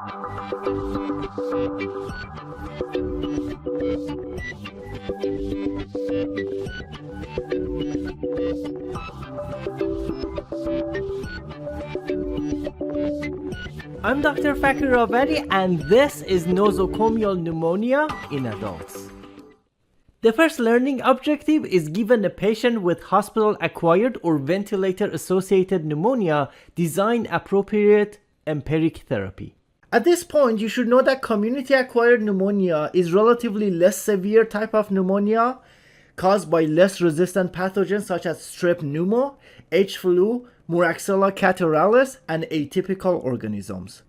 I'm Dr. Fakir Raveri, and this is nosocomial pneumonia in adults. The first learning objective is given a patient with hospital-acquired or ventilator-associated pneumonia design appropriate empiric therapy. At this point, you should know that community-acquired pneumonia is relatively less severe type of pneumonia caused by less resistant pathogens such as strep pneumo, H. flu, Moraxella catarrhalis, and atypical organisms.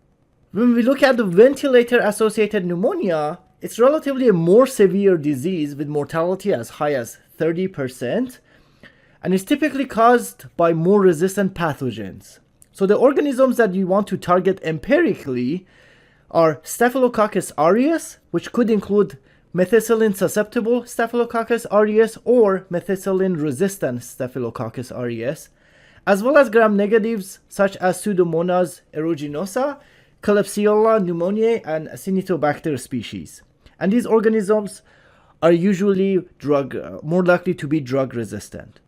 When we look at the ventilator-associated pneumonia, it's relatively a more severe disease with mortality as high as 30%, and is typically caused by more resistant pathogens. So the organisms that you want to target empirically are Staphylococcus aureus, which could include methicillin-susceptible Staphylococcus aureus or methicillin-resistant Staphylococcus aureus, as well as gram-negatives such as Pseudomonas aeruginosa, Klebsiella pneumoniae, and Acinetobacter species. And these organisms are usually more likely to be drug-resistant.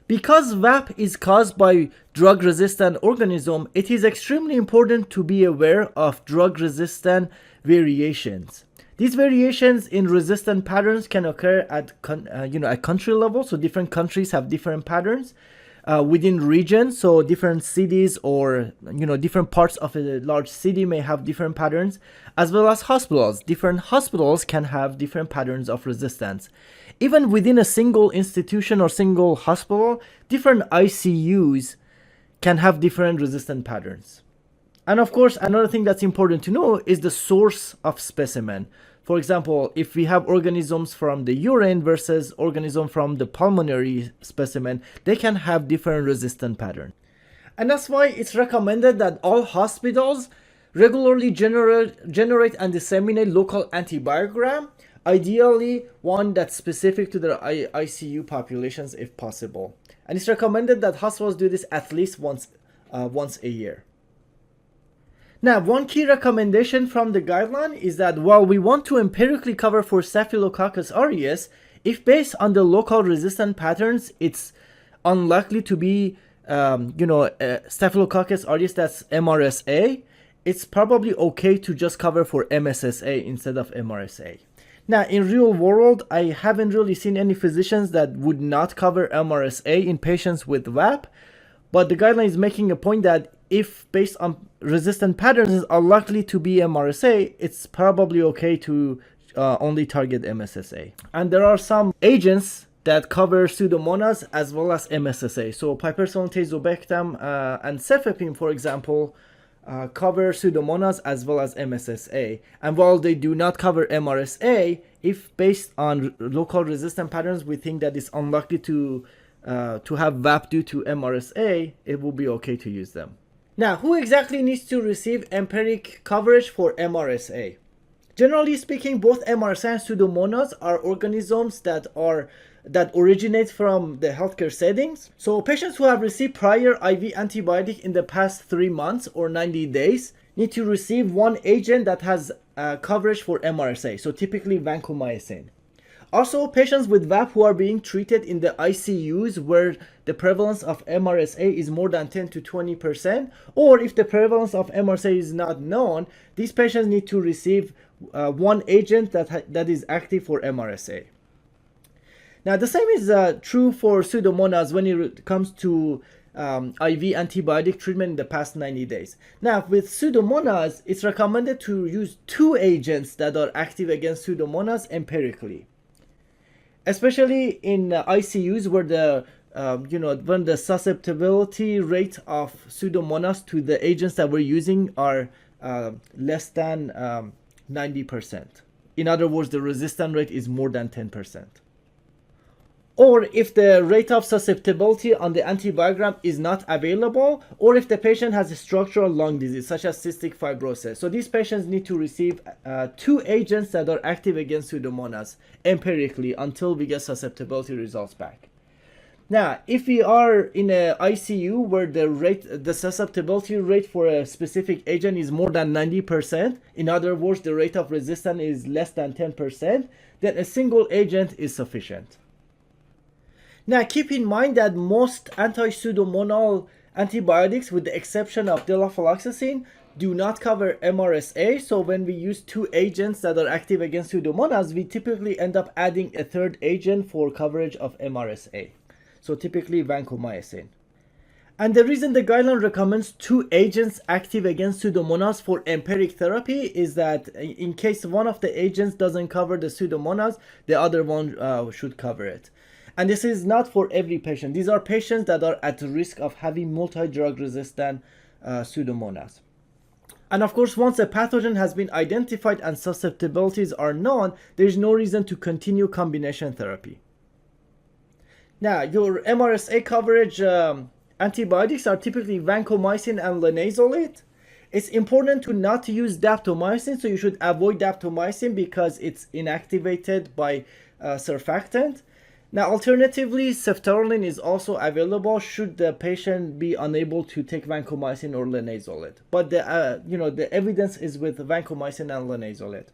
Because VAP is caused by drug-resistant organism, it is extremely important to be aware of drug-resistant variations. These variations in resistant patterns can occur at country level, so different countries have different patterns. Within regions, so different cities or different parts of a large city may have different patterns, as well as hospitals. Different hospitals can have different patterns of resistance. Even within a single institution or single hospital, different ICUs can have different resistant patterns. And of course, another thing that's important to know is the source of specimen. For example, if we have organisms from the urine versus organisms from the pulmonary specimen, they can have different resistant patterns. And that's why it's recommended that all hospitals regularly generate and disseminate local antibiogram, ideally one that's specific to their ICU populations if possible. And it's recommended that hospitals do this at least once a year. Now, one key recommendation from the guideline is that while we want to empirically cover for Staphylococcus aureus, if based on the local resistant patterns, it's unlikely to be, Staphylococcus aureus that's MRSA, it's probably okay to just cover for MSSA instead of MRSA. Now, in real world, I haven't really seen any physicians that would not cover MRSA in patients with VAP, but the guideline is making a point that if based on resistant patterns are likely to be MRSA, it's probably okay to only target MSSA. And there are some agents that cover Pseudomonas as well as MSSA. So piperacillin, tazobactam, and cefepime, for example, cover Pseudomonas as well as MSSA. And while they do not cover MRSA, if based on local resistant patterns, we think that it's unlikely to have VAP due to MRSA, it will be okay to use them. Now, who exactly needs to receive empiric coverage for MRSA? Generally speaking, both MRSA and Pseudomonas are organisms that originate from the healthcare settings. So patients who have received prior IV antibiotic in the past 3 months or 90 days need to receive one agent that has coverage for MRSA, so typically vancomycin. Also, patients with VAP who are being treated in the ICUs where the prevalence of MRSA is more than 10 to 20%, or if the prevalence of MRSA is not known, these patients need to receive one agent that is active for MRSA. Now, the same is true for Pseudomonas when it comes to IV antibiotic treatment in the past 90 days. Now, with Pseudomonas, it's recommended to use 2 agents that are active against Pseudomonas empirically. Especially in ICUs where when the susceptibility rate of Pseudomonas to the agents that we're using are less than 90%. In other words, the resistance rate is more than 10%. Or if the rate of susceptibility on the antibiogram is not available, or if the patient has a structural lung disease such as cystic fibrosis. So these patients need to receive 2 agents that are active against Pseudomonas empirically until we get susceptibility results back. Now, if we are in a ICU where the susceptibility rate for a specific agent is more than 90%, in other words, the rate of resistance is less than 10%, then a single agent is sufficient. Now, keep in mind that most anti-pseudomonal antibiotics, with the exception of delafloxacin, do not cover MRSA. So when we use two agents that are active against pseudomonas, we typically end up adding a third agent for coverage of MRSA. So typically vancomycin. And the reason the guideline recommends two agents active against pseudomonas for empiric therapy is that in case one of the agents doesn't cover the pseudomonas, the other one should cover it. And this is not for every patient. These are patients that are at risk of having multi-drug resistant pseudomonas. And of course, once a pathogen has been identified and susceptibilities are known, there is no reason to continue combination therapy. Now, your MRSA coverage antibiotics are typically vancomycin and linezolid. It's important to not use daptomycin, so you should avoid daptomycin because it's inactivated by surfactant. Now, alternatively, ceftaroline is also available should the patient be unable to take vancomycin or linezolid. But the evidence is with vancomycin and linezolid.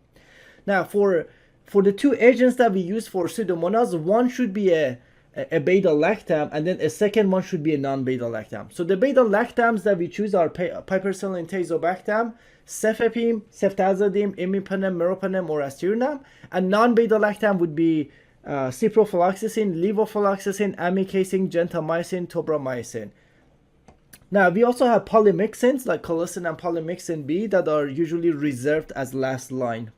Now, for the two agents that we use for pseudomonas, one should be a beta-lactam, and then a second one should be a non-beta-lactam. So the beta-lactams that we choose are piperacillin, tazobactam, cefepime, ceftazidime, imipenem, meropenem, or aztreonam. And non-beta-lactam would be ciprofloxacin, levofloxacin, amikacin, gentamicin, tobramycin. Now, we also have polymyxins like colistin and polymyxin B that are usually reserved as last line.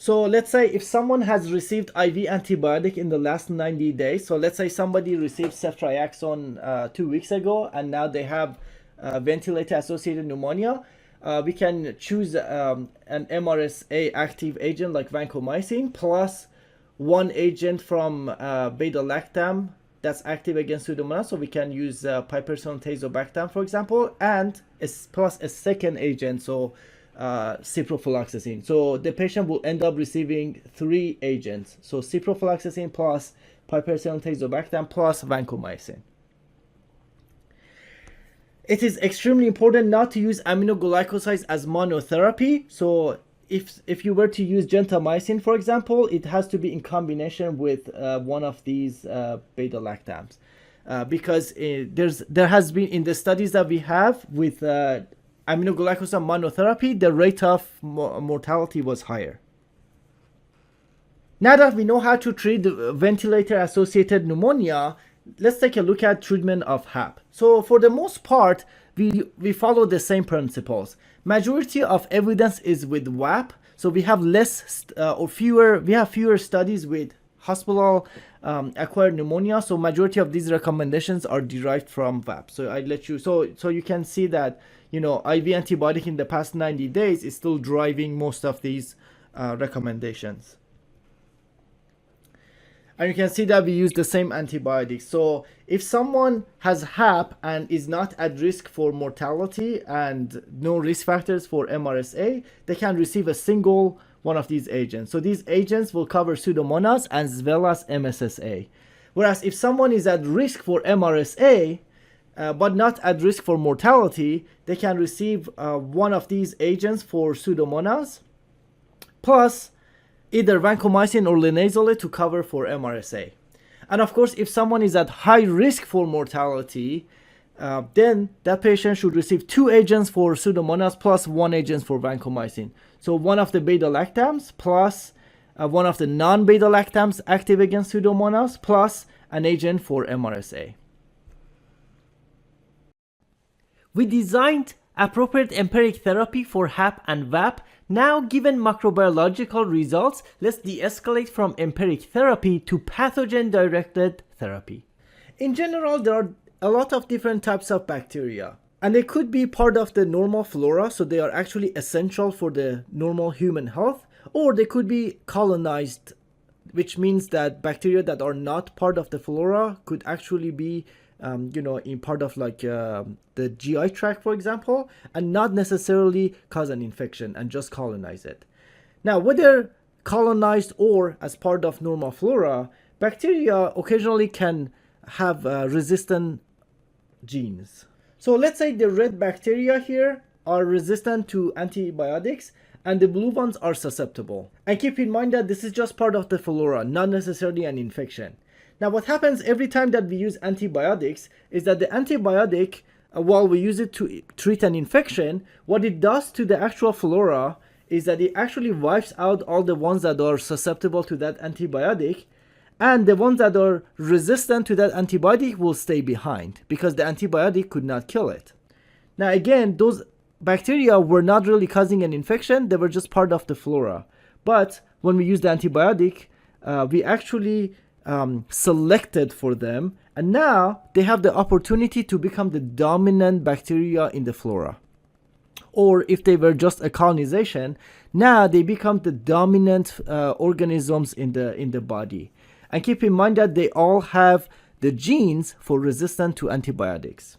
So let's say if someone has received IV antibiotic in the last 90 days, so let's say somebody received ceftriaxone 2 weeks ago and now they have ventilator-associated pneumonia, we can choose an MRSA active agent like vancomycin plus one agent from beta-lactam that's active against pseudomonas. So we can use piperacillin tazobactam, for example, and plus a second agent, so ciprofloxacin. So the patient will end up receiving three agents. So ciprofloxacin plus piperacillin tazobactam plus vancomycin. It is extremely important not to use aminoglycosides as monotherapy. So if you were to use gentamicin, for example, it has to be in combination with one of these beta-lactams. Because there has been, in the studies that we have with aminoglycoside monotherapy, the rate of mortality was higher. Now that we know how to treat ventilator-associated pneumonia, let's take a look at treatment of HAP. So for the most part, we follow the same principles. Majority of evidence is with WAP. So we have fewer studies with hospital acquired pneumonia. So majority of these recommendations are derived from WAP. So I let you, so you can see that, IV antibiotic in the past 90 days is still driving most of these recommendations. And you can see that we use the same antibiotics. So if someone has HAP and is not at risk for mortality and no risk factors for MRSA, they can receive a single one of these agents. So these agents will cover pseudomonas as well as MSSA. Whereas if someone is at risk for MRSA, but not at risk for mortality, they can receive one of these agents for pseudomonas, plus either vancomycin or linezolid to cover for MRSA. And of course, if someone is at high risk for mortality, then that patient should receive two agents for pseudomonas plus one agent for vancomycin. So one of the beta-lactams plus one of the non-beta-lactams active against pseudomonas plus an agent for MRSA. We designed appropriate empiric therapy for HAP and VAP. Now, given microbiological results, let's de-escalate from empiric therapy to pathogen-directed therapy. In general, there are a lot of different types of bacteria, and they could be part of the normal flora, so they are actually essential for the normal human health, or they could be colonized, which means that bacteria that are not part of the flora could actually be in part of the GI tract, for example, and not necessarily cause an infection and just colonize it. Now, whether colonized or as part of normal flora, bacteria occasionally can have resistant genes. So let's say the red bacteria here are resistant to antibiotics and the blue ones are susceptible. And keep in mind that this is just part of the flora, not necessarily an infection. Now what happens every time that we use antibiotics is that the antibiotic, while we use it to treat an infection, what it does to the actual flora is that it actually wipes out all the ones that are susceptible to that antibiotic, and the ones that are resistant to that antibiotic will stay behind because the antibiotic could not kill it. Now again, those bacteria were not really causing an infection, they were just part of the flora. But when we use the antibiotic, we actually selected for them, and now they have the opportunity to become the dominant bacteria in the flora. Or if they were just a colonization, now they become the dominant organisms in the body. And keep in mind that they all have the genes for resistance to antibiotics.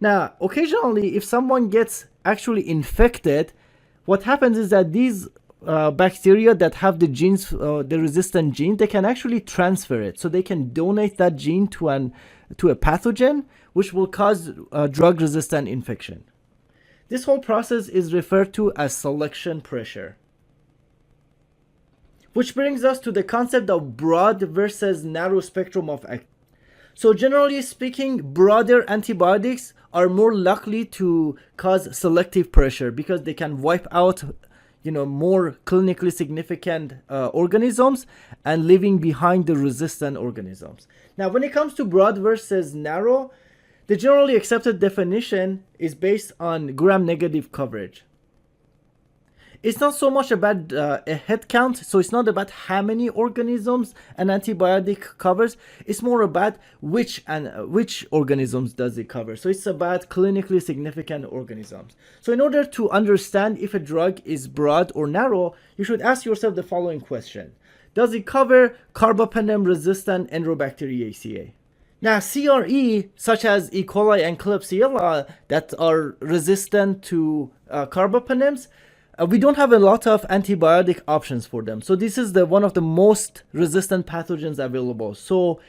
Now, occasionally, if someone gets actually infected, what happens is that these bacteria that have the genes, the resistant gene, they can actually transfer it. So they can donate that gene to a pathogen, which will cause drug-resistant infection. This whole process is referred to as selection pressure. Which brings us to the concept of broad versus narrow spectrum of activity. So generally speaking, broader antibiotics are more likely to cause selective pressure because they can wipe out, more clinically significant organisms and leaving behind the resistant organisms. Now, when it comes to broad versus narrow, the generally accepted definition is based on gram-negative coverage. It's not so much about a head count, so it's not about how many organisms an antibiotic covers. It's more about which organisms does it cover. So it's about clinically significant organisms. So in order to understand if a drug is broad or narrow, you should ask yourself the following question. Does it cover carbapenem-resistant Enterobacteriaceae? Now, CRE, such as E. coli and Klebsiella, that are resistant to carbapenems, we don't have a lot of antibiotic options for them. So this is one of the most resistant pathogens available. So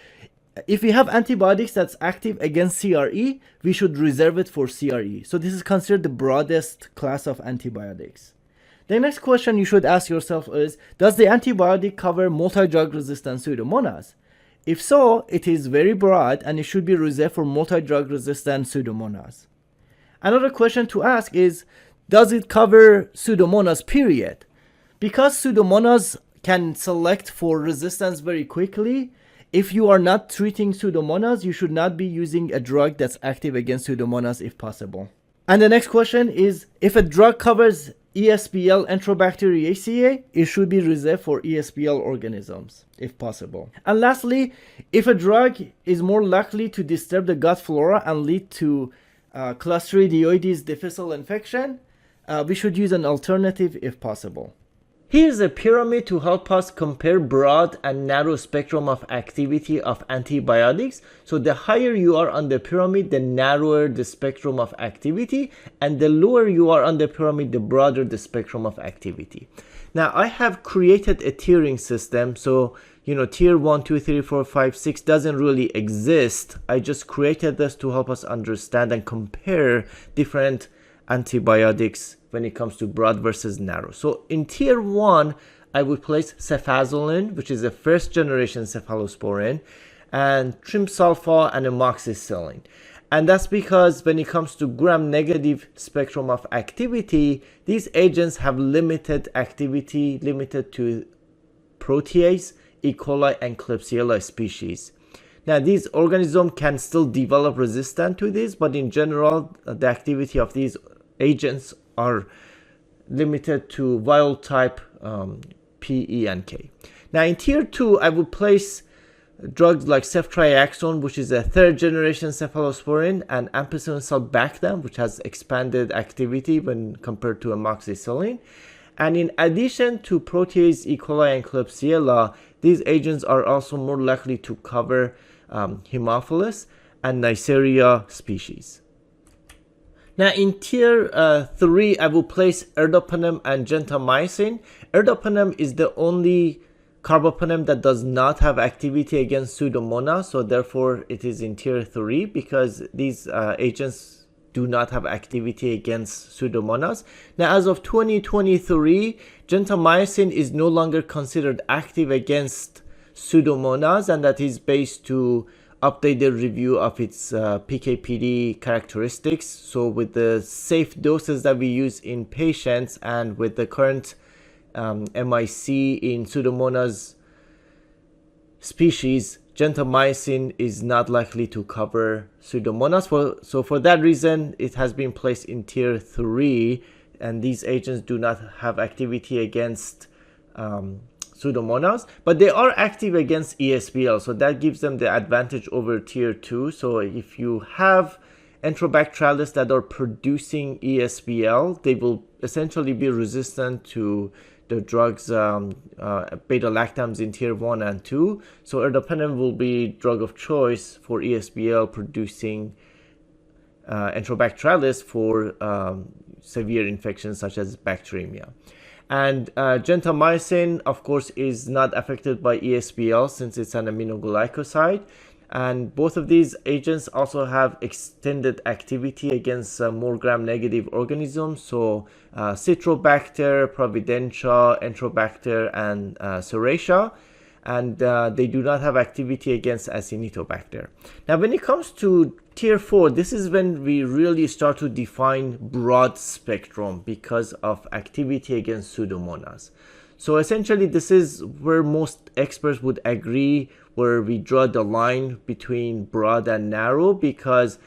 if we have antibiotics that's active against CRE, we should reserve it for CRE. So this is considered the broadest class of antibiotics. The next question you should ask yourself is, does the antibiotic cover multi-drug resistant Pseudomonas? If so, it is very broad and it should be reserved for multi-drug resistant Pseudomonas. Another question to ask is, does it cover Pseudomonas period? Because Pseudomonas can select for resistance very quickly, if you are not treating Pseudomonas, you should not be using a drug that's active against Pseudomonas if possible. And the next question is, if a drug covers ESBL Enterobacteriaceae, it should be reserved for ESBL organisms if possible. And lastly, if a drug is more likely to disturb the gut flora and lead to Clostridioides difficile infection, we should use an alternative if possible. Here's a pyramid to help us compare broad and narrow spectrum of activity of antibiotics. So the higher you are on the pyramid, the narrower the spectrum of activity, and the lower you are on the pyramid, the broader the spectrum of activity. Now I have created a tiering system, so tier 1, 2, 3, 4, 5, 6 doesn't really exist. I just created this to help us understand and compare different antibiotics when it comes to broad versus narrow. So in tier 1, I would place cefazolin, which is a first generation cephalosporin, and trimsulfa and amoxicillin. And that's because when it comes to gram-negative spectrum of activity, these agents have limited activity, limited to protease, E. coli, and Klebsiella species. Now, these organisms can still develop resistance to this, but in general, the activity of these agents are limited to wild type P, E, and K. Now, in tier 2, I would place drugs like ceftriaxone, which is a third generation cephalosporin, and ampicillin sulbactam, which has expanded activity when compared to amoxicillin. And in addition to protease, E. coli, and Klebsiella, these agents are also more likely to cover Haemophilus and Neisseria species. Now in tier 3, I will place erdopenem and gentamicin. Erdopenem is the only carbapenem that does not have activity against Pseudomonas, so therefore it is in tier 3 because these agents do not have activity against Pseudomonas. Now, as of 2023, gentamicin is no longer considered active against Pseudomonas, and that is based to updated review of its PK/PD characteristics. So with the safe doses that we use in patients and with the current MIC in Pseudomonas species, gentamicin is not likely to cover Pseudomonas. So for that reason, it has been placed in tier 3, and these agents do not have activity against Pseudomonas, but they are active against ESBL, so that gives them the advantage over tier 2. So if you have Enterobacterales that are producing ESBL, they will essentially be resistant to the drugs beta-lactams in tier 1 and 2. So ertapenem will be drug of choice for ESBL producing Enterobacterales for severe infections such as bacteremia. And gentamicin, of course, is not affected by ESBL since it's an aminoglycoside. And both of these agents also have extended activity against more gram-negative organisms. So Citrobacter, Providentia, Enterobacter, and Serratia. And they do not have activity against Acinetobacter. Now, when it comes to tier 4, this is when we really start to define broad spectrum because of activity against Pseudomonas. So essentially, this is where most experts would agree, where we draw the line between broad and narrow, because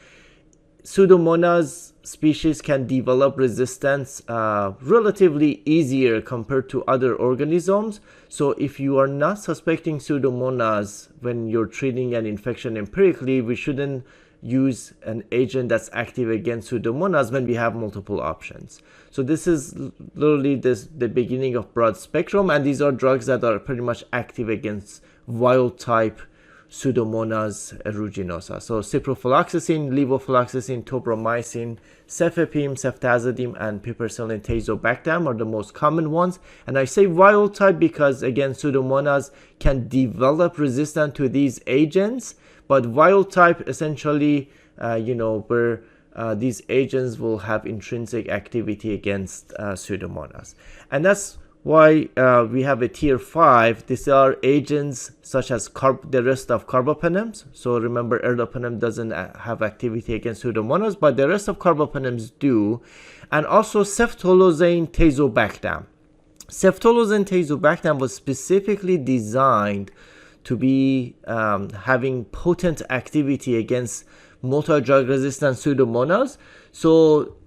Pseudomonas species can develop resistance relatively easier compared to other organisms. So if you are not suspecting Pseudomonas when you're treating an infection empirically, we shouldn't use an agent that's active against Pseudomonas when we have multiple options. So this is literally the beginning of broad spectrum, and these are drugs that are pretty much active against wild type Pseudomonas aeruginosa. So ciprofloxacin, levofloxacin, tobramycin, cefepime, ceftazidime, and piperacillin tazobactam are the most common ones. And I say wild type because, again, Pseudomonas can develop resistance to these agents, but wild type essentially, where these agents will have intrinsic activity against Pseudomonas. And that's why we have a tier 5. These are agents such as the rest of carbapenems. So remember, ertapenem doesn't have activity against Pseudomonas, but the rest of carbapenems do. And also ceftolozane tazobactam. Ceftolozane tazobactam was specifically designed to be having potent activity against multi-drug resistant Pseudomonas. So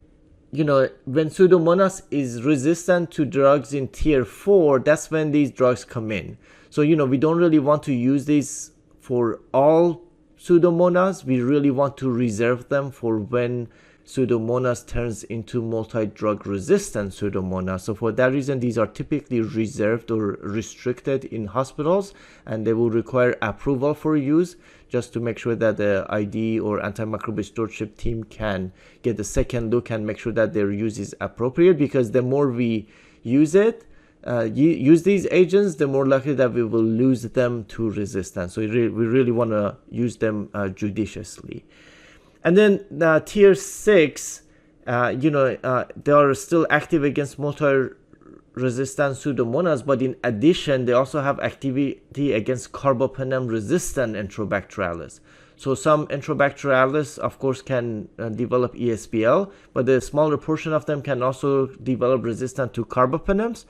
when Pseudomonas is resistant to drugs in tier 4, that's when these drugs come in. So, we don't really want to use these for all Pseudomonas. We really want to reserve them for when Pseudomonas turns into multi-drug resistant Pseudomonas. So for that reason, these are typically reserved or restricted in hospitals, and they will require approval for use just to make sure that the ID or antimicrobial stewardship team can get a second look and make sure that their use is appropriate, because the more we use these agents, the more likely that we will lose them to resistance. So we really want to use them judiciously. And then tier 6, they are still active against multi-resistant Pseudomonas, but in addition, they also have activity against carbapenem-resistant Enterobacterales. So some Enterobacterales, of course, can develop ESBL, but the smaller portion of them can also develop resistance to carbapenems.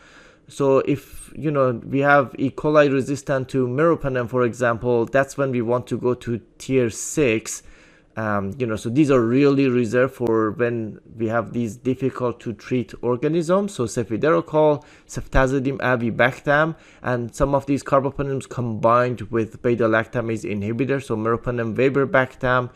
So if, we have E. coli resistant to meropenem, for example, that's when we want to go to tier 6. So these are really reserved for when we have these difficult to treat organisms. So cefiderocol, ceftazidime, avibactam, and some of these carbapenems combined with beta-lactamase inhibitors. So meropenem, vaborbactam,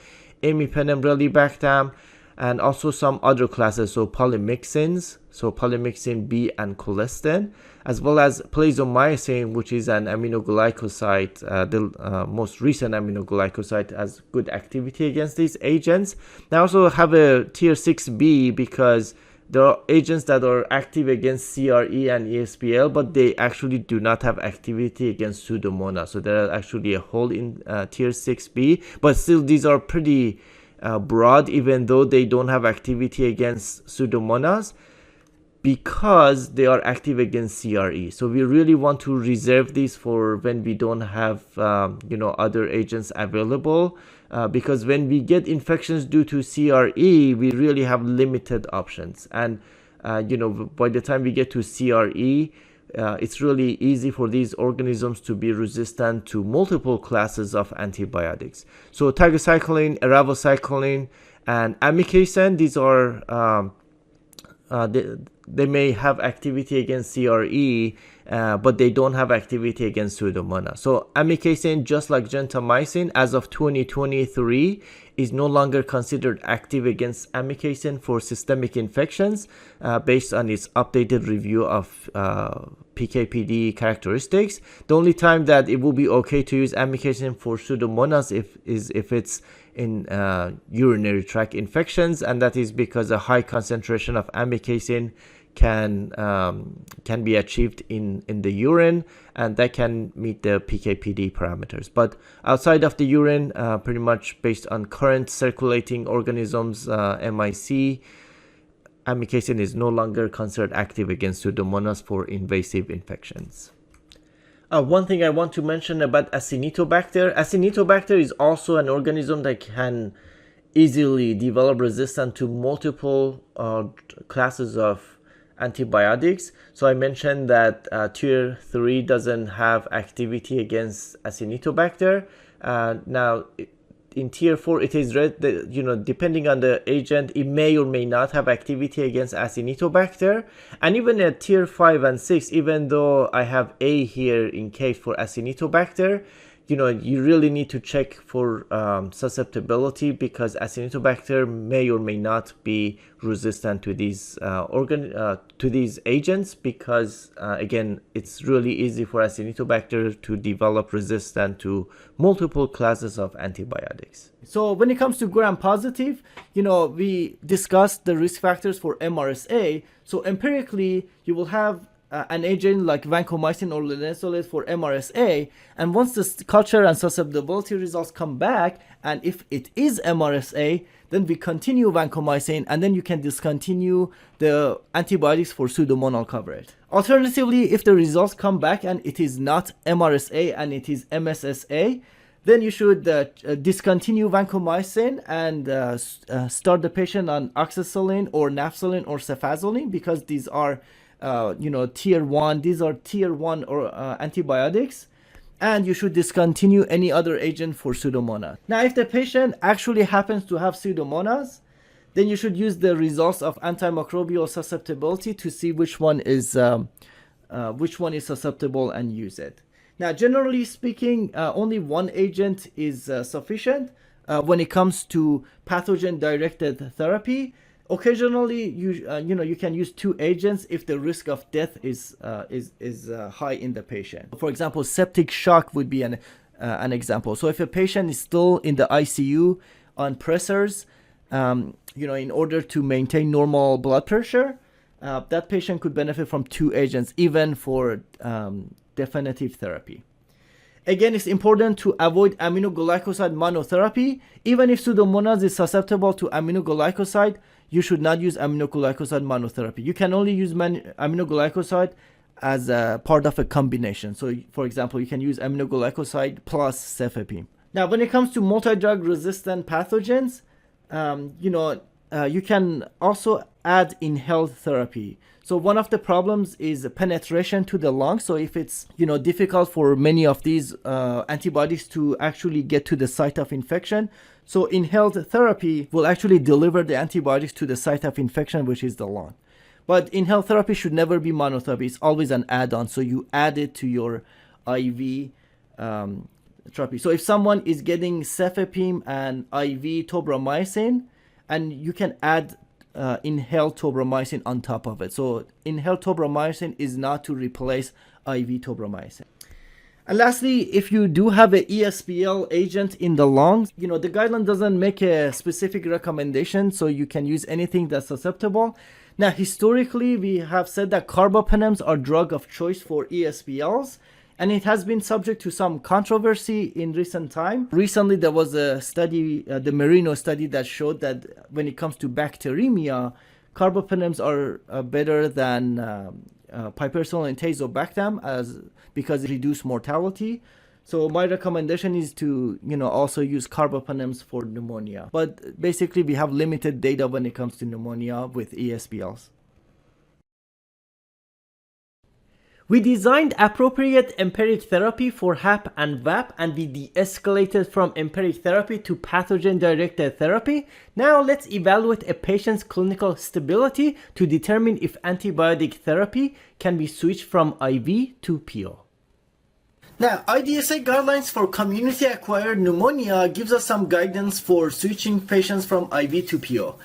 imipenem, relibactam, and also some other classes. So polymyxins, so polymyxin B and colistin, as well as plazomycin, which is an aminoglycoside, the most recent aminoglycoside, has good activity against these agents. They also have a tier 6B because there are agents that are active against CRE and ESBL, but they actually do not have activity against Pseudomonas. So there are actually a hole in tier 6B, but still these are pretty broad, even though they don't have activity against Pseudomonas, because they are active against CRE. So we really want to reserve these for when we don't have other agents available, because when we get infections due to CRE, we really have limited options. And by the time we get to CRE, it's really easy for these organisms to be resistant to multiple classes of antibiotics. So tigecycline, eravacycline, and amikacin, these are they may have activity against CRE, but they don't have activity against Pseudomonas. So amikacin, just like gentamicin, as of 2023, is no longer considered active against amikacin for systemic infections based on its updated review of PK/PD characteristics. The only time that it will be okay to use amikacin for Pseudomonas is if it's in urinary tract infections, and that is because a high concentration of amikacin can be achieved in the urine, and that can meet the PK/PD parameters. But outside of the urine, pretty much based on current circulating organisms, MIC, amikacin is no longer considered active against Pseudomonas for invasive infections. One thing I want to mention about Acinetobacter. Acinetobacter is also an organism that can easily develop resistance to multiple classes of antibiotics. So I mentioned that tier 3 doesn't have activity against Acinetobacter. Now in tier 4, it is depending on the agent, it may or may not have activity against Acinetobacter. And even at tier 5 and 6, even though I have A here in case for Acinetobacter, you really need to check for susceptibility, because Acinetobacter may or may not be resistant to these agents, because again, it's really easy for Acinetobacter to develop resistance to multiple classes of antibiotics. So when it comes to gram-positive, we discussed the risk factors for MRSA. So empirically, you will have an agent like vancomycin or linezolid for MRSA, and once the culture and susceptibility results come back, and if it is MRSA, then we continue vancomycin, and then you can discontinue the antibiotics for pseudomonal coverage. Alternatively, if the results come back and it is not MRSA and it is MSSA, then you should discontinue vancomycin and start the patient on oxacillin or nafcillin or cefazolin, because these are tier 1, these are tier 1 or antibiotics, and you should discontinue any other agent for Pseudomonas. Now, if the patient actually happens to have Pseudomonas, then you should use the results of antimicrobial susceptibility to see which one is susceptible and use it. Now, generally speaking, only one agent is sufficient when it comes to pathogen-directed therapy. Occasionally, you can use 2 agents if the risk of death is high in the patient. For example, septic shock would be an example. So if a patient is still in the ICU on pressors, in order to maintain normal blood pressure, that patient could benefit from 2 agents, even for definitive therapy. Again, it's important to avoid aminoglycoside monotherapy. Even if Pseudomonas is susceptible to aminoglycoside, you should not use aminoglycoside monotherapy. You can only use aminoglycoside as a part of a combination. So, for example, you can use aminoglycoside plus cefepime. Now, when it comes to multi-drug resistant pathogens, you can also add inhaled therapy. So one of the problems is penetration to the lungs. So if it's difficult for many of these antibodies to actually get to the site of infection, so inhaled therapy will actually deliver the antibiotics to the site of infection, which is the lung. But inhaled therapy should never be monotherapy. It's always an add-on. So you add it to your IV therapy. So if someone is getting cefepime and IV tobramycin, and you can add inhaled tobramycin on top of it. So inhaled tobramycin is not to replace IV tobramycin. And lastly, if you do have a ESBL agent in the lungs, the guideline doesn't make a specific recommendation, so you can use anything that's susceptible. Now, historically, we have said that carbapenems are drug of choice for ESBLs, and it has been subject to some controversy in recent time. Recently, there was a study, the Merino study, that showed that when it comes to bacteremia, carbapenems are better than piperacillin and tazobactam because it reduces mortality. So my recommendation is to also use carbapenems for pneumonia. But basically, we have limited data when it comes to pneumonia with ESBLs. We designed appropriate empiric therapy for HAP and VAP, and we de-escalated from empiric therapy to pathogen-directed therapy. Now let's evaluate a patient's clinical stability to determine if antibiotic therapy can be switched from IV to PO. Now, IDSA guidelines for community-acquired pneumonia gives us some guidance for switching patients from IV to PO.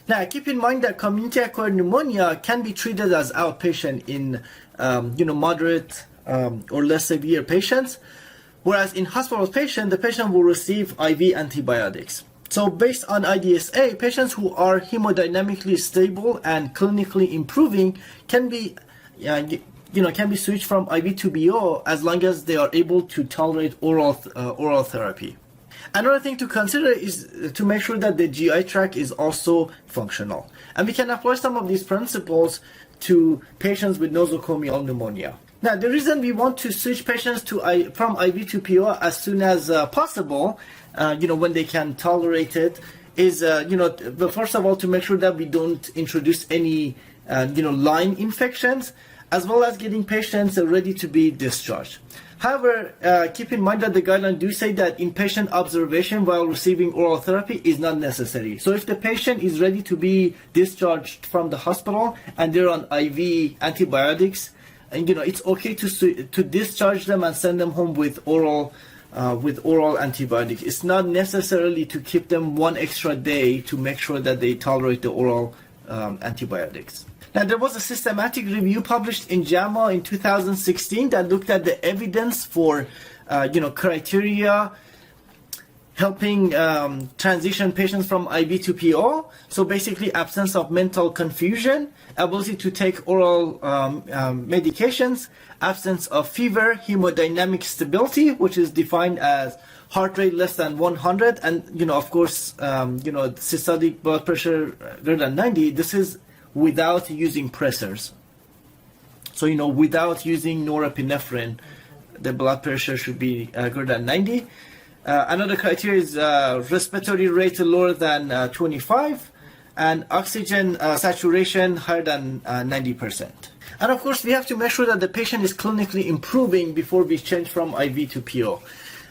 Now, keep in mind that community-acquired pneumonia can be treated as outpatient in moderate or less severe patients, whereas in hospital patients, the patient will receive IV antibiotics. So based on IDSA, patients who are hemodynamically stable and clinically improving can be switched from IV to PO as long as they are able to tolerate oral therapy. Another thing to consider is to make sure that the GI tract is also functional. And we can apply some of these principles to patients with nosocomial pneumonia. Now, the reason we want to switch patients from IV to PO as soon as possible, when they can tolerate it, is, first of all, to make sure that we don't introduce any, line infections, as well as getting patients ready to be discharged. However, keep in mind that the guidelines do say that inpatient observation while receiving oral therapy is not necessary. So if the patient is ready to be discharged from the hospital and they're on IV antibiotics, and it's okay to discharge them and send them home with oral antibiotics. It's not necessarily to keep them one extra day to make sure that they tolerate the oral antibiotics. Now, there was a systematic review published in JAMA in 2016 that looked at the evidence for, criteria helping transition patients from IV to PO. So basically, absence of mental confusion, ability to take oral medications, absence of fever, hemodynamic stability, which is defined as heart rate less than 100, and systolic blood pressure greater than 90. This is without using pressors. So, without using norepinephrine, the blood pressure should be greater than 90. Another criteria is respiratory rate lower than 25 and oxygen saturation higher than 90%. And of course, we have to make sure that the patient is clinically improving before we change from IV to PO.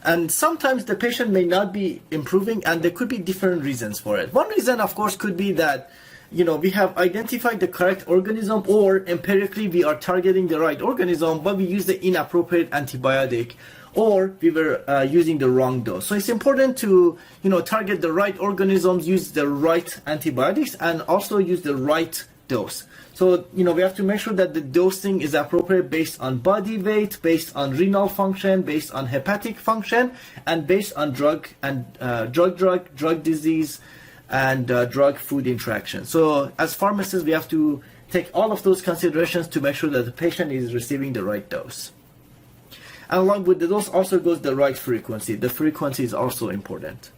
And sometimes the patient may not be improving, and there could be different reasons for it. One reason, of course, could be that we have identified the correct organism, or empirically we are targeting the right organism, but we use the inappropriate antibiotic, or we were using the wrong dose. So it's important to, target the right organisms, use the right antibiotics, and also use the right dose. So, we have to make sure that the dosing is appropriate based on body weight, based on renal function, based on hepatic function, and based on drug disease, and drug-food interaction. So as pharmacists, we have to take all of those considerations to make sure that the patient is receiving the right dose. And along with the dose also goes the right frequency. The frequency is also important.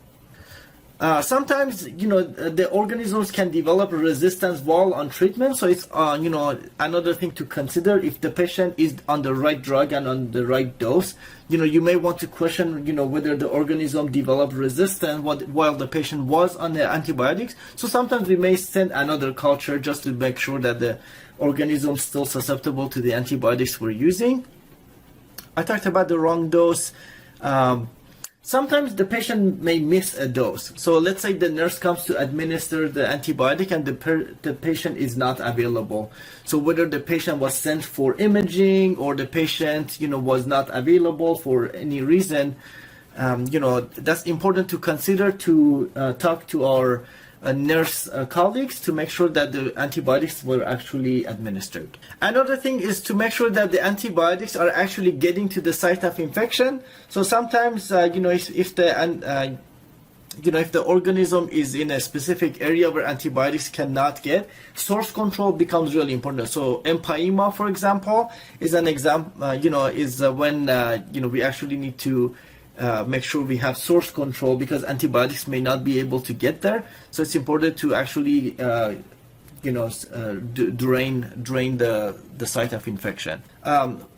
Sometimes, the organisms can develop resistance while on treatment. So it's, another thing to consider if the patient is on the right drug and on the right dose. You may want to question, whether the organism developed resistance while the patient was on the antibiotics. So sometimes we may send another culture just to make sure that the organism is still susceptible to the antibiotics we're using. I talked about the wrong dose. Sometimes the patient may miss a dose. So let's say the nurse comes to administer the antibiotic and the patient is not available. So whether the patient was sent for imaging or the patient, was not available for any reason, that's important to consider to talk to our nurse colleagues to make sure that the antibiotics were actually administered. Another thing is to make sure that the antibiotics are actually getting to the site of infection. So sometimes, if the organism is in a specific area where antibiotics cannot get, source control becomes really important. So empyema, for example, is an example, when we actually need to make sure we have source control because antibiotics may not be able to get there. So it's important to actually drain the site of infection.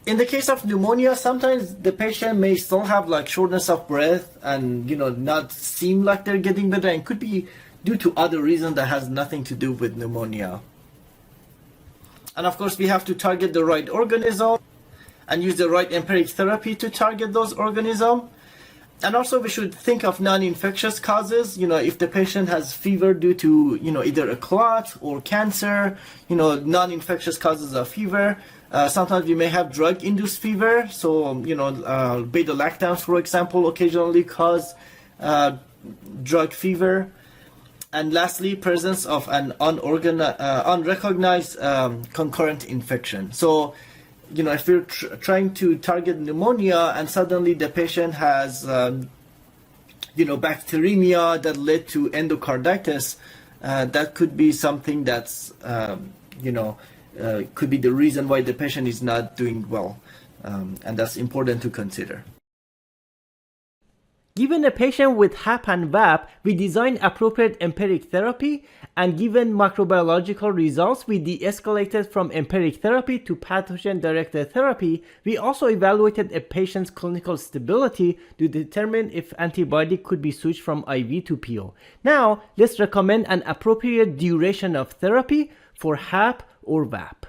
In the case of pneumonia, sometimes the patient may still have like shortness of breath and not seem like they're getting better, and could be due to other reasons that has nothing to do with pneumonia. And of course, we have to target the right organism and use the right empiric therapy to target those organisms. And also we should think of non-infectious causes. If the patient has fever due to, either a clot or cancer, non-infectious causes of fever. Sometimes we may have drug-induced fever. So, beta-lactams, for example, occasionally cause drug fever. And lastly, presence of an unrecognized concurrent infection. So, if we're trying to target pneumonia and suddenly the patient has, bacteremia that led to endocarditis, that could be something that's, could be the reason why the patient is not doing well. And that's important to consider. Given a patient with HAP and VAP, we design appropriate empiric therapy, and given microbiological results, we de-escalated from empiric therapy to pathogen-directed therapy. We also evaluated a patient's clinical stability to determine if antibiotic could be switched from IV to PO. Now, let's recommend an appropriate duration of therapy for HAP or VAP.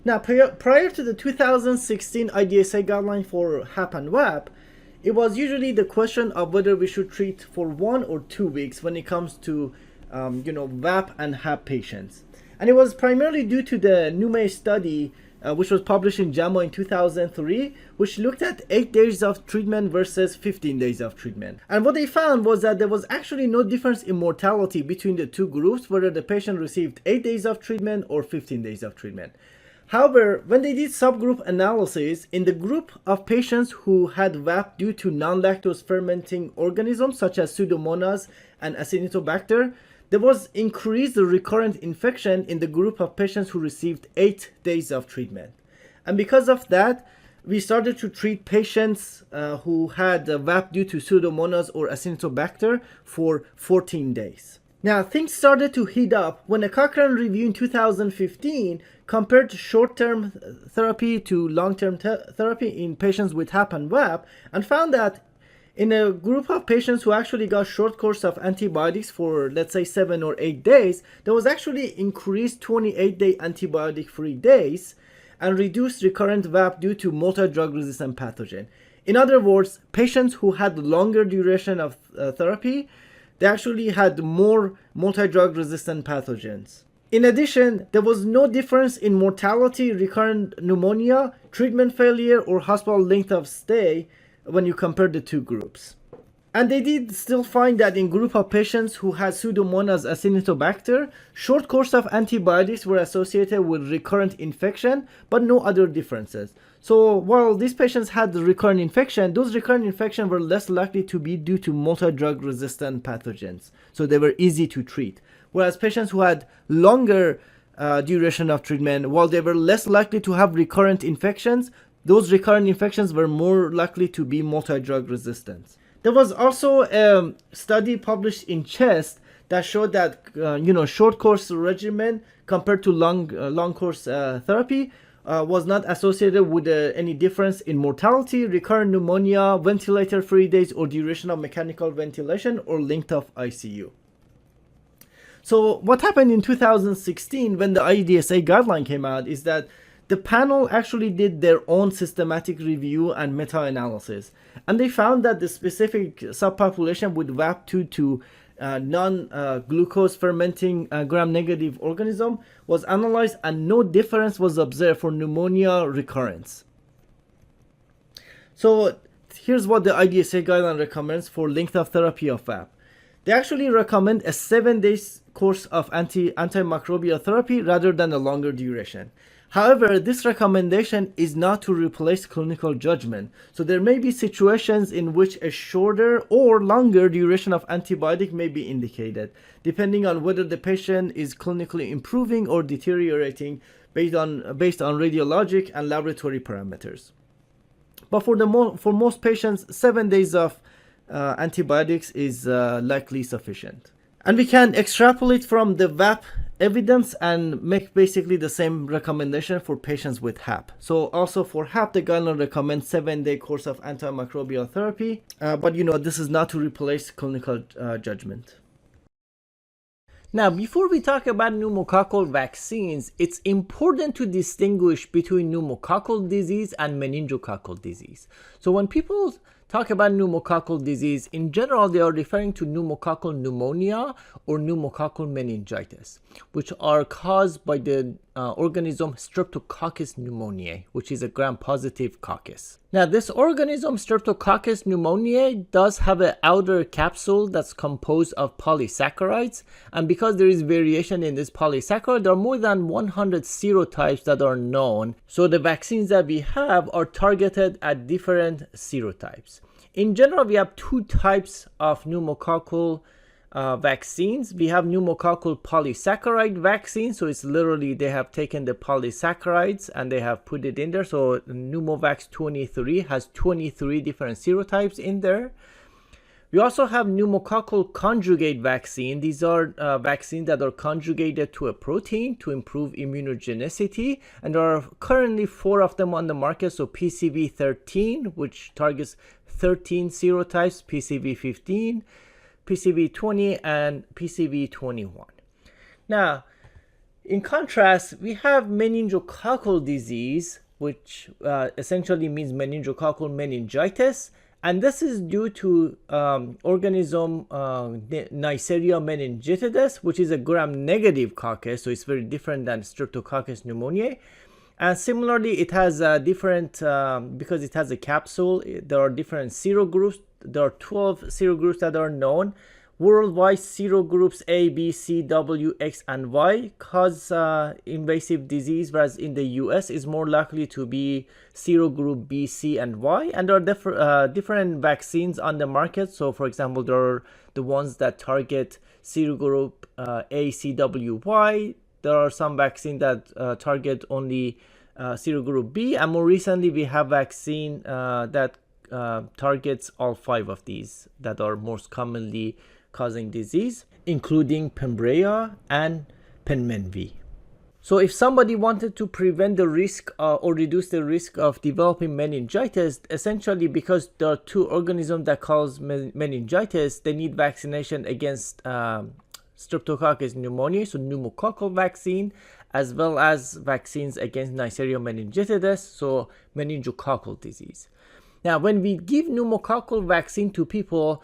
Now, prior to the 2016 IDSA guideline for HAP and VAP, it was usually the question of whether we should treat for 1 or 2 weeks when it comes to, VAP and HAP patients. And it was primarily due to the NUME study, which was published in JAMA in 2003, which looked at 8 days of treatment versus 15 days of treatment. And what they found was that there was actually no difference in mortality between the two groups, whether the patient received 8 days of treatment or 15 days of treatment. However, when they did subgroup analysis, in the group of patients who had VAP due to non-lactose fermenting organisms such as Pseudomonas and Acinetobacter, there was increased recurrent infection in the group of patients who received 8 days of treatment. And because of that, we started to treat patients who had VAP due to Pseudomonas or Acinetobacter for 14 days. Now, things started to heat up when a Cochrane review in 2015 compared short-term therapy to long-term therapy in patients with HAP and VAP, and found that in a group of patients who actually got short course of antibiotics for, let's say, 7 or 8 days, there was actually increased 28-day antibiotic-free days and reduced recurrent VAP due to multi-drug resistant pathogen. In other words, patients who had longer duration of therapy, they actually had more multi-drug resistant pathogens. In addition, there was no difference in mortality, recurrent pneumonia, treatment failure, or hospital length of stay when you compare the two groups. And they did still find that in group of patients who had Pseudomonas Acinetobacter, short course of antibiotics were associated with recurrent infection, but no other differences. So while these patients had the recurrent infection, those recurrent infections were less likely to be due to multi-drug resistant pathogens. So they were easy to treat. Whereas patients who had longer duration of treatment, while they were less likely to have recurrent infections, those recurrent infections were more likely to be multi-drug resistant. There was also a study published in Chest that showed that short course regimen compared to long course therapy was not associated with any difference in mortality, recurrent pneumonia, ventilator-free days, or duration of mechanical ventilation, or length of ICU. So what happened in 2016 when the IDSA guideline came out is that the panel actually did their own systematic review and meta-analysis. And they found that the specific subpopulation with VAP2 to non-glucose fermenting gram-negative organism was analyzed, and no difference was observed for pneumonia recurrence. So here's what the IDSA guideline recommends for length of therapy of VAP. They actually recommend a 7-day course of antimicrobial therapy rather than a longer duration. However, this recommendation is not to replace clinical judgment. So there may be situations in which a shorter or longer duration of antibiotic may be indicated, depending on whether the patient is clinically improving or deteriorating based on radiologic and laboratory parameters. But for most patients, 7 days of antibiotics is likely sufficient. And we can extrapolate from the VAP evidence and make basically the same recommendation for patients with HAP. So also for HAP, the guideline recommends 7-day course of antimicrobial therapy, but this is not to replace clinical judgment. Now, before we talk about pneumococcal vaccines, it's important to distinguish between pneumococcal disease and meningococcal disease. So when people talk about pneumococcal disease, in general, they are referring to pneumococcal pneumonia or pneumococcal meningitis, which are caused by the organism Streptococcus pneumoniae, which is a gram-positive coccus. Now, this organism Streptococcus pneumoniae does have an outer capsule that's composed of polysaccharides, and because there is variation in this polysaccharide, there are more than 100 serotypes that are known. So the vaccines that we have are targeted at different serotypes. In general, we have two types of pneumococcal vaccines. We have pneumococcal polysaccharide vaccine. So it's literally they have taken the polysaccharides and they have put it in there. So Pneumovax 23 has 23 different serotypes in there. We also have pneumococcal conjugate vaccine. These are vaccines that are conjugated to a protein to improve immunogenicity. And there are currently 4 of them on the market. So PCV13, which targets 13 serotypes, PCV15, PCV20, and PCV21. Now, in contrast, we have meningococcal disease, which essentially means meningococcal meningitis. And this is due to organism Neisseria meningitidis, which is a gram-negative coccus, so it's very different than Streptococcus pneumoniae. And similarly, it has different, because it has a capsule, there are different serogroups. There are 12 serogroups that are known. Worldwide, serogroups A, B, C, W, X, and Y cause invasive disease, whereas in the US is more likely to be serogroup B, C, and Y. And there are different vaccines on the market. So, for example, there are the ones that target serogroup A, C, W, Y. There are some vaccines that target only serogroup B. And more recently, we have vaccine that targets all 5 of these that are most commonly causing disease, including Pembrea and Penmenvy. So if somebody wanted to prevent the risk or reduce the risk of developing meningitis, essentially because there are 2 organisms that cause meningitis, they need vaccination against Streptococcus pneumoniae, so pneumococcal vaccine, as well as vaccines against Neisseria meningitidis, so meningococcal disease. Now, when we give pneumococcal vaccine to people,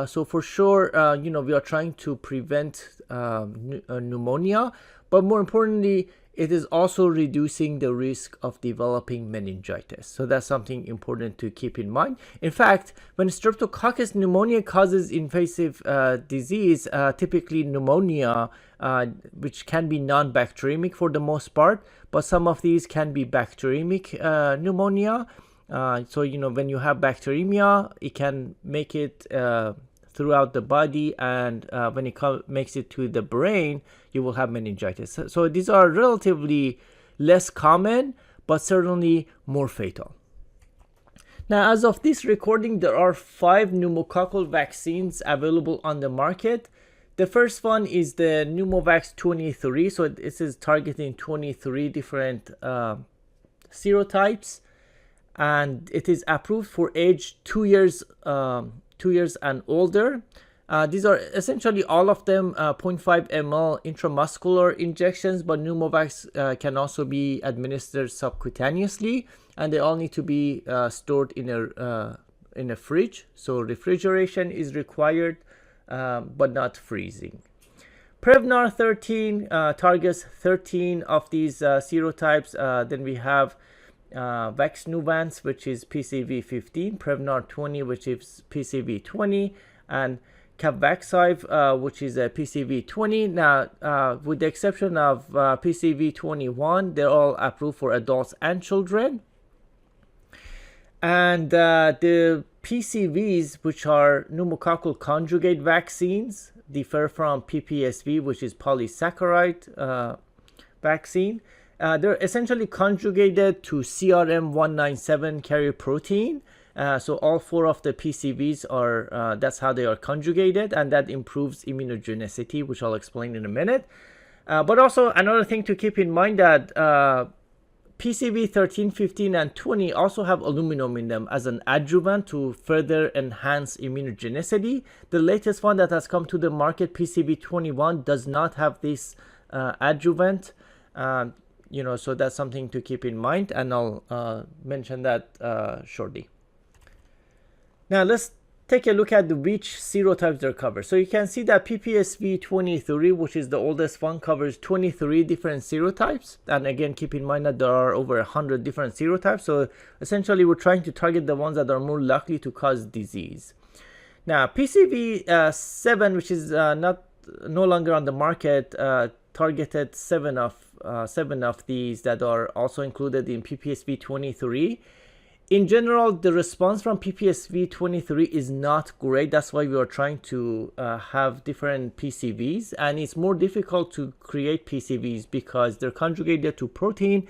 so for sure, we are trying to prevent pneumonia, but more importantly, it is also reducing the risk of developing meningitis. So that's something important to keep in mind. In fact, when Streptococcus pneumonia causes invasive disease, typically pneumonia, which can be non-bacteremic for the most part, but some of these can be bacteremic pneumonia. So, when you have bacteremia, it can make it throughout the body, and when it makes it to the brain, you will have meningitis. So these are relatively less common, but certainly more fatal. Now, as of this recording, there are 5 pneumococcal vaccines available on the market. The first one is the Pneumovax 23. So this is targeting 23 different serotypes, and it is approved for age 2 years and older. These are essentially all of them 0.5 ml intramuscular injections, but Pneumovax can also be administered subcutaneously, and they all need to be stored in a fridge. So refrigeration is required, but not freezing. Prevnar 13 targets 13 of these serotypes. Then we have Vaxneuvance, which is PCV15, Prevnar 20, which is PCV20, and Capvaxive, which is a PCV20. Now, with the exception of PCV21, they're all approved for adults and children. And the PCVs, which are pneumococcal conjugate vaccines, differ from PPSV, which is polysaccharide vaccine. They're essentially conjugated to CRM197 carrier protein. So all 4 of the PCVs are, that's how they are conjugated, and that improves immunogenicity, which I'll explain in a minute. But also another thing to keep in mind that PCV 13, 15, and 20 also have aluminum in them as an adjuvant to further enhance immunogenicity. The latest one that has come to the market, PCV 21, does not have this adjuvant. So that's something to keep in mind, and I'll mention that shortly. Now let's take a look at which serotypes they're covered. So you can see that PPSV 23, which is the oldest one, covers 23 different serotypes. And again, keep in mind that there are over 100 different serotypes. So essentially, we're trying to target the ones that are more likely to cause disease. Now, PCV 7, which is no longer on the market, targeted 7 of these that are also included in PPSV 23. In general, the response from PPSV 23 is not great. That's why we are trying to have different PCVs, and it's more difficult to create PCVs because they're conjugated to protein,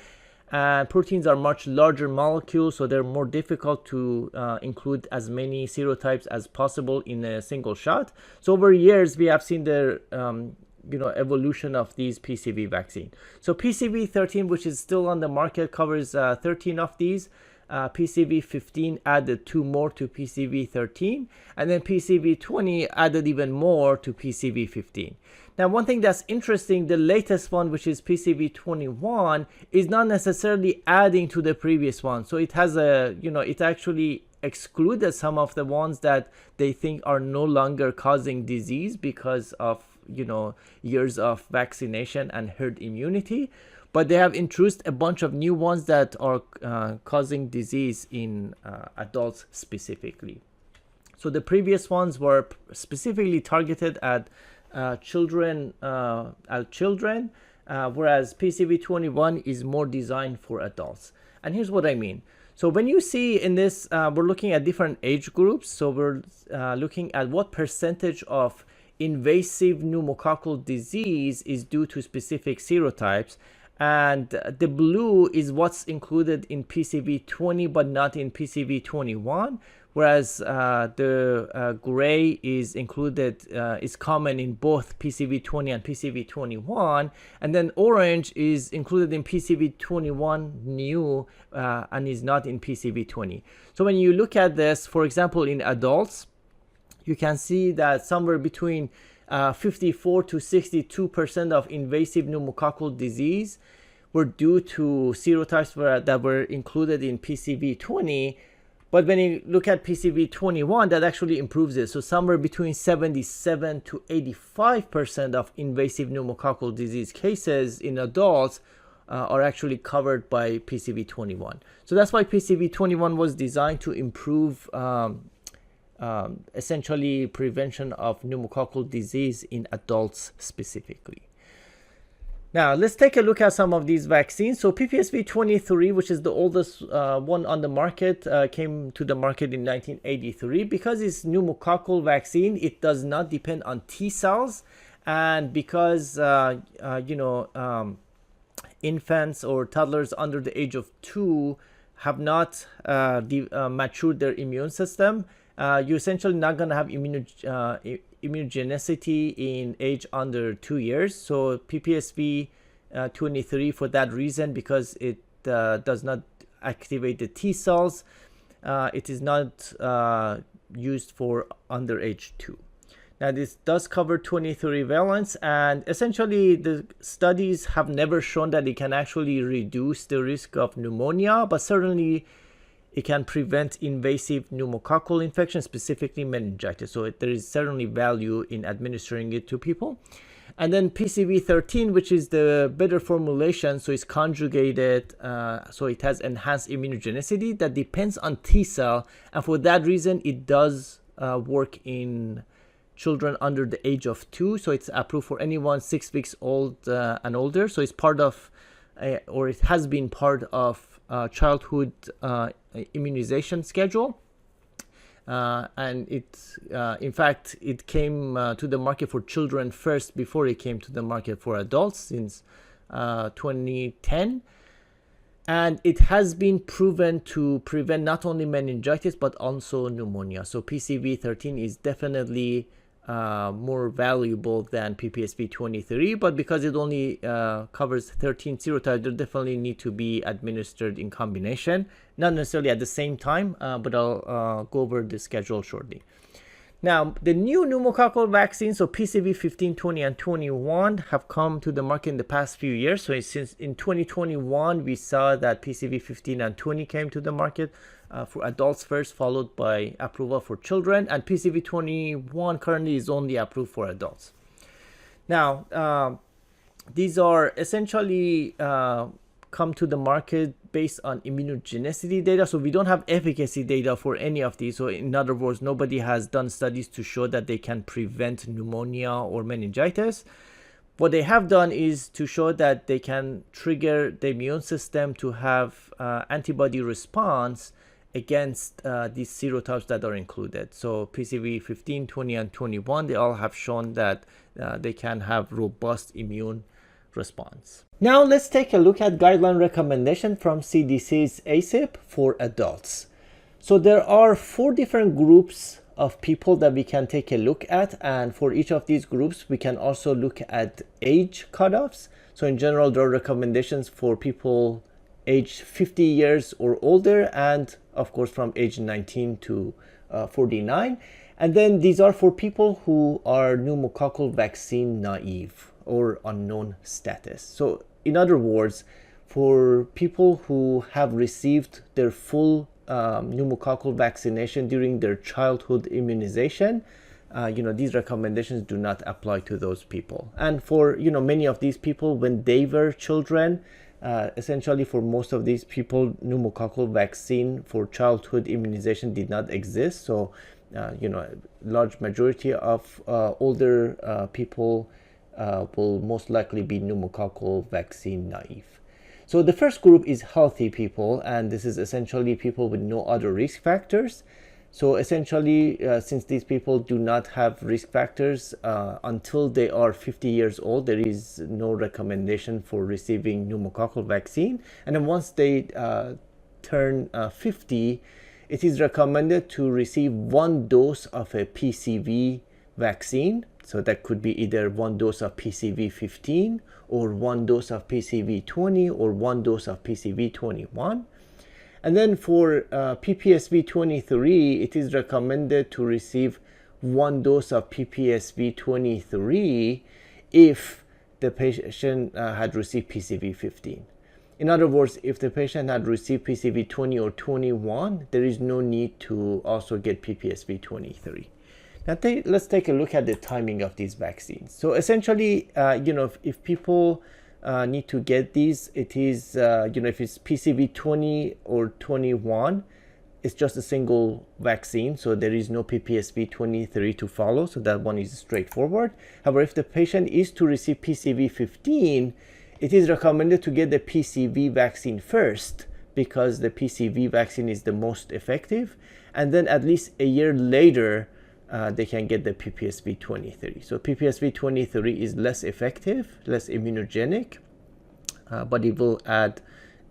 and proteins are much larger molecules, so they're more difficult to include as many serotypes as possible in a single shot. So over years, we have seen the evolution of these PCV vaccine. So PCV 13, which is still on the market, covers 13 of these. PCV 15 added 2 more to PCV 13, and then PCV 20 added even more to PCV 15. Now, one thing that's interesting, the latest one, which is PCV 21, is not necessarily adding to the previous one. So it has it actually excluded some of the ones that they think are no longer causing disease because of years of vaccination and herd immunity. But they have introduced a bunch of new ones that are causing disease in adults specifically. So the previous ones were specifically targeted at children, whereas PCV 21 is more designed for adults. And here's what I mean. So when you see in this, we're looking at different age groups. So we're looking at what percentage of invasive pneumococcal disease is due to specific serotypes. And the blue is what's included in PCV 20 but not in PCV 21, whereas the gray is included, is common in both PCV 20 and PCV 21, and then orange is included in PCV 21 new and is not in PCV 20. So when you look at this, for example, in adults, you can see that somewhere between 54 to 62% of invasive pneumococcal disease were due to serotypes that were included in PCV 20. But when you look at PCV 21, that actually improves it. So somewhere between 77 to 85% of invasive pneumococcal disease cases in adults are actually covered by PCV 21. So that's why PCV 21 was designed to improve essentially prevention of pneumococcal disease in adults specifically. Now let's take a look at some of these vaccines. So PPSV 23, which is the oldest one on the market, came to the market in 1983. Because it's pneumococcal vaccine, it does not depend on T cells, and because infants or toddlers under the age of 2 have not matured their immune system, you're essentially not going to have immunogenicity in age under 2 years. So PPSV 23, for that reason, because it does not activate the T cells, it is not used for under age 2. Now this does cover 23 valents, and essentially the studies have never shown that it can actually reduce the risk of pneumonia, but certainly it can prevent invasive pneumococcal infection, specifically meningitis. So there is certainly value in administering it to people. And then PCV 13, which is the better formulation, so it's conjugated, so it has enhanced immunogenicity that depends on T cell, and for that reason it does work in children under the age of 2. So it's approved for anyone 6 weeks old and older. So it's part of, or it has been part of childhood immunization schedule. And in fact, it came to the market for children first before it came to the market for adults since 2010. And it has been proven to prevent not only meningitis but also pneumonia. So PCV13 is definitely more valuable than PPSV23, but because it only covers 13 serotypes, they definitely need to be administered in combination, not necessarily at the same time, but I'll go over the schedule shortly. Now, the new pneumococcal vaccines, so PCV 15, 20, and 21, have come to the market in the past few years. So since in 2021, we saw that PCV 15 and 20 came to the market for adults first, followed by approval for children. And PCV 21 currently is only approved for adults. Now, these are essentially come to the market based on immunogenicity data. So we don't have efficacy data for any of these. So in other words, nobody has done studies to show that they can prevent pneumonia or meningitis. What they have done is to show that they can trigger the immune system to have antibody response against these serotypes that are included. So PCV 15, 20, and 21, they all have shown that they can have robust immune response. Now let's take a look at guideline recommendation from CDC's ACIP for adults. So there are 4 different groups of people that we can take a look at, and for each of these groups we can also look at age cutoffs. So in general, there are recommendations for people aged 50 years or older, and of course from age 19 to 49. And then these are for people who are pneumococcal vaccine naive or unknown status. So in other words, for people who have received their full pneumococcal vaccination during their childhood immunization, these recommendations do not apply to those people. And for many of these people, when they were children, essentially for most of these people, pneumococcal vaccine for childhood immunization did not exist. So large majority of older people will most likely be pneumococcal vaccine naive. So the first group is healthy people, and this is essentially people with no other risk factors. So essentially, since these people do not have risk factors until they are 50 years old, there is no recommendation for receiving pneumococcal vaccine. And then once they turn 50, it is recommended to receive 1 dose of a PCV vaccine. So that could be either 1 dose of PCV 15 or 1 dose of PCV 20 or 1 dose of PCV 21. And then for PPSV 23, it is recommended to receive 1 dose of PPSV 23 if the patient had received PCV 15. In other words, if the patient had received PCV 20 or 21, there is no need to also get PPSV 23. Now let's take a look at the timing of these vaccines. So essentially, if people need to get these, it is, if it's PCV 20 or 21, it's just a single vaccine. So there is no PPSV 23 to follow. So that one is straightforward. However, if the patient is to receive PCV 15, it is recommended to get the PCV vaccine first because the PCV vaccine is the most effective. And then at least a year later, they can get the PPSV 23. So PPSV 23 is less effective, less immunogenic, but it will add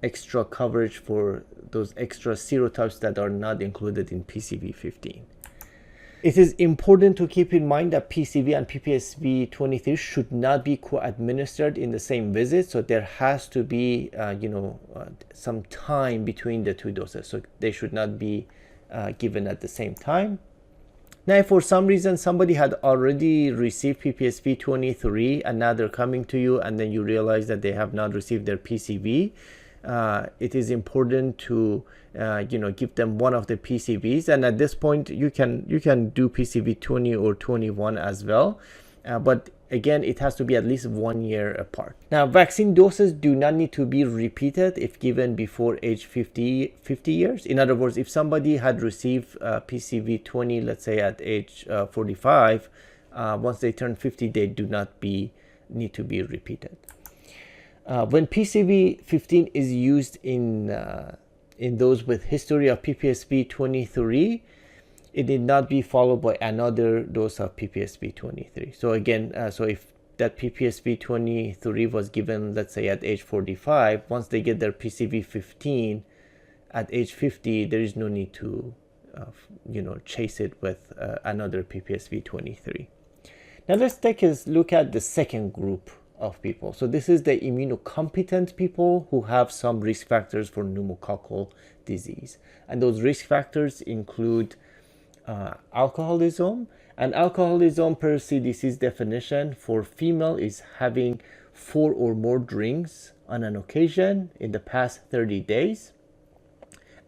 extra coverage for those extra serotypes that are not included in PCV 15. It is important to keep in mind that PCV and PPSV 23 should not be co-administered in the same visit. So there has to be, some time between the 2 doses. So they should not be given at the same time. Now, if for some reason somebody had already received PPSV 23 and now they're coming to you and then you realize that they have not received their PCV, it is important to give them one of the PCVs. And at this point, you can do PCV 20 or 21 as well. But again, it has to be at least 1 year apart. Now, vaccine doses do not need to be repeated if given before age 50 years. In other words, if somebody had received PCV 20, let's say at age 45, Once they turn 50, they do not need to be repeated. When PCV15 is used in those with history of PPSP23, it need not be followed by another dose of PPSP23. So again, so if that PPSP23 was given, let's say at age 45, once they get their PCV15 at age 50, there is no need to chase it with another PPSP23. Now let's take a look at the second group of people. So this is the immunocompetent people who have some risk factors for pneumococcal disease. And those risk factors include alcoholism. And alcoholism, per CDC's definition for female, is having 4 or more drinks on an occasion in the past 30 days.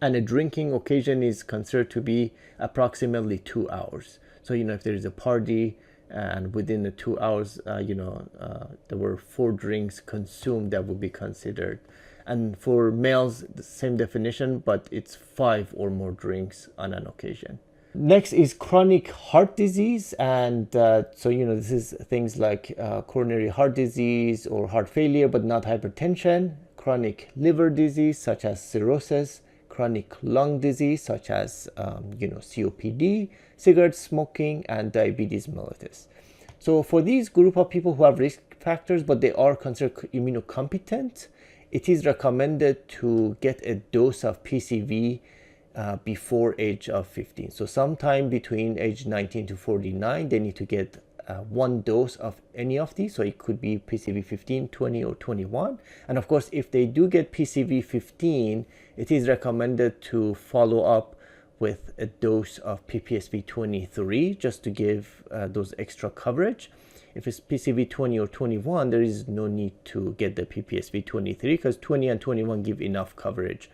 And a drinking occasion is considered to be approximately 2 hours. So, if there is a party and within the 2 hours, there were 4 drinks consumed, that would be considered. And for males, the same definition, but it's 5 or more drinks on an occasion. Next is chronic heart disease. And this is things like coronary heart disease or heart failure, but not hypertension, chronic liver disease, such as cirrhosis, chronic lung disease, such as COPD, cigarette smoking, and diabetes mellitus. So for these group of people who have risk factors, but they are considered immunocompetent, it is recommended to get a dose of PCV before age of 15. So sometime between age 19 to 49, they need to get 1 dose of any of these. So it could be PCV 15, 20, or 21. And of course, if they do get PCV 15, it is recommended to follow up with a dose of PPSP 23 just to give those extra coverage. If it's PCV 20 or 21, there is no need to get the PPSP 23 because 20 and 21 give enough coverage.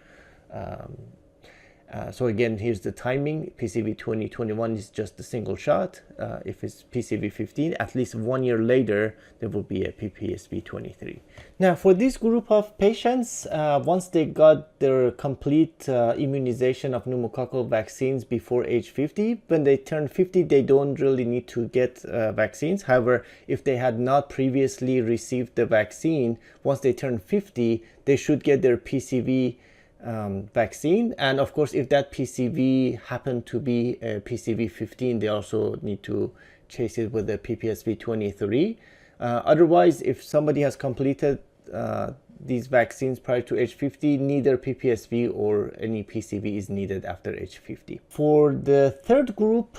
So again, here's the timing. PCV 2021 is just a single shot. If it's PCV 15, at least 1 year later, there will be a PPSP 23. Now, for this group of patients, once they got their complete immunization of pneumococcal vaccines before age 50, when they turn 50, they don't really need to get vaccines. However, if they had not previously received the vaccine, once they turn 50, they should get their PCV vaccine. And of course, if that PCV happened to be a PCV 15, they also need to chase it with a PPSP 23. Otherwise, if somebody has completed these vaccines prior to age 50, neither PPSP or any PCV is needed after age 50. For the third group,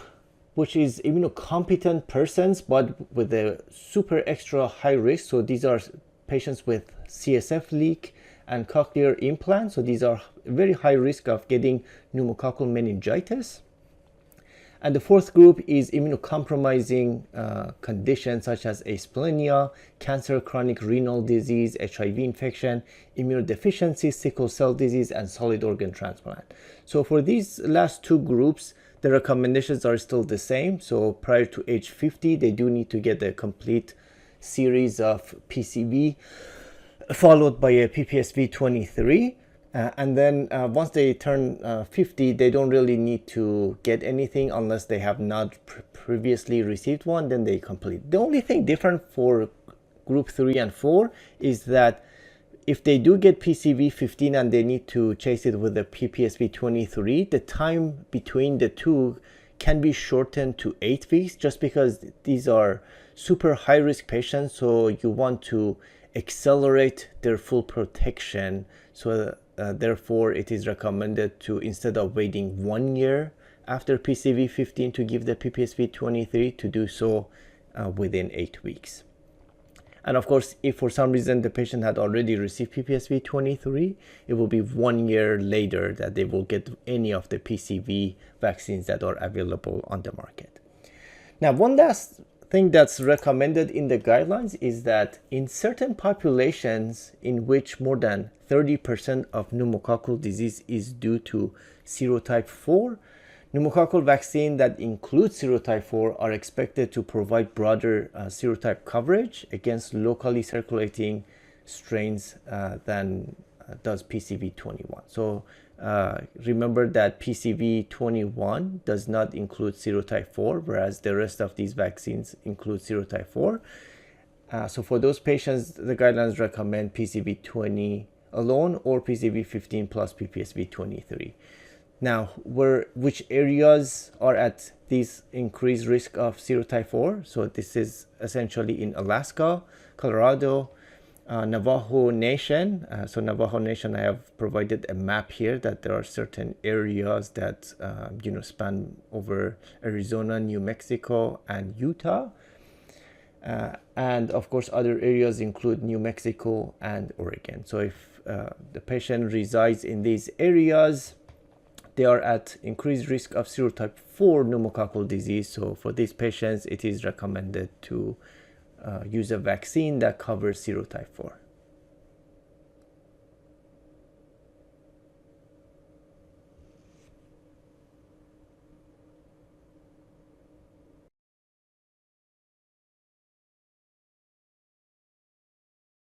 which is immunocompetent persons but with a super extra high risk, so these are patients with CSF leak and cochlear implants. So these are very high risk of getting pneumococcal meningitis. And the fourth group is immunocompromising conditions such as asplenia, cancer, chronic renal disease, HIV infection, immunodeficiency, sickle cell disease, and solid organ transplant. So for these last 2 groups, the recommendations are still the same. So prior to age 50, they do need to get a complete series of PCV followed by a PPSP 23. And then once they turn 50, they don't really need to get anything unless they have not previously received one, then they complete. The only thing different for group 3 and 4 is that if they do get PCV 15 and they need to chase it with a PPSP 23, the time between the 2 can be shortened to 8 weeks just because these are super high risk patients. So you want to accelerate their full protection. So therefore, it is recommended to, instead of waiting 1 year after PCV 15 to give the PPSP 23, to do so within 8 weeks. And of course, if for some reason the patient had already received PPSP 23, it will be 1 year later that they will get any of the PCV vaccines that are available on the market. Now, one last thing that's recommended in the guidelines is that in certain populations in which more than 30% of pneumococcal disease is due to serotype 4, pneumococcal vaccine that includes serotype 4 are expected to provide broader serotype coverage against locally circulating strains than does PCV21. So remember that PCV21 does not include serotype 4, whereas the rest of these vaccines include serotype 4. So for those patients, the guidelines recommend PCV20 alone or PCV15 plus PPSV23. Now, which areas are at this increased risk of serotype 4? So this is essentially in Alaska, Colorado, Navajo Nation. So Navajo Nation, I have provided a map here that there are certain areas that span over Arizona, New Mexico, and Utah. And of course, other areas include New Mexico and Oregon. So if the patient resides in these areas, they are at increased risk of serotype 4 pneumococcal disease. So for these patients, it is recommended to use a vaccine that covers serotype 4.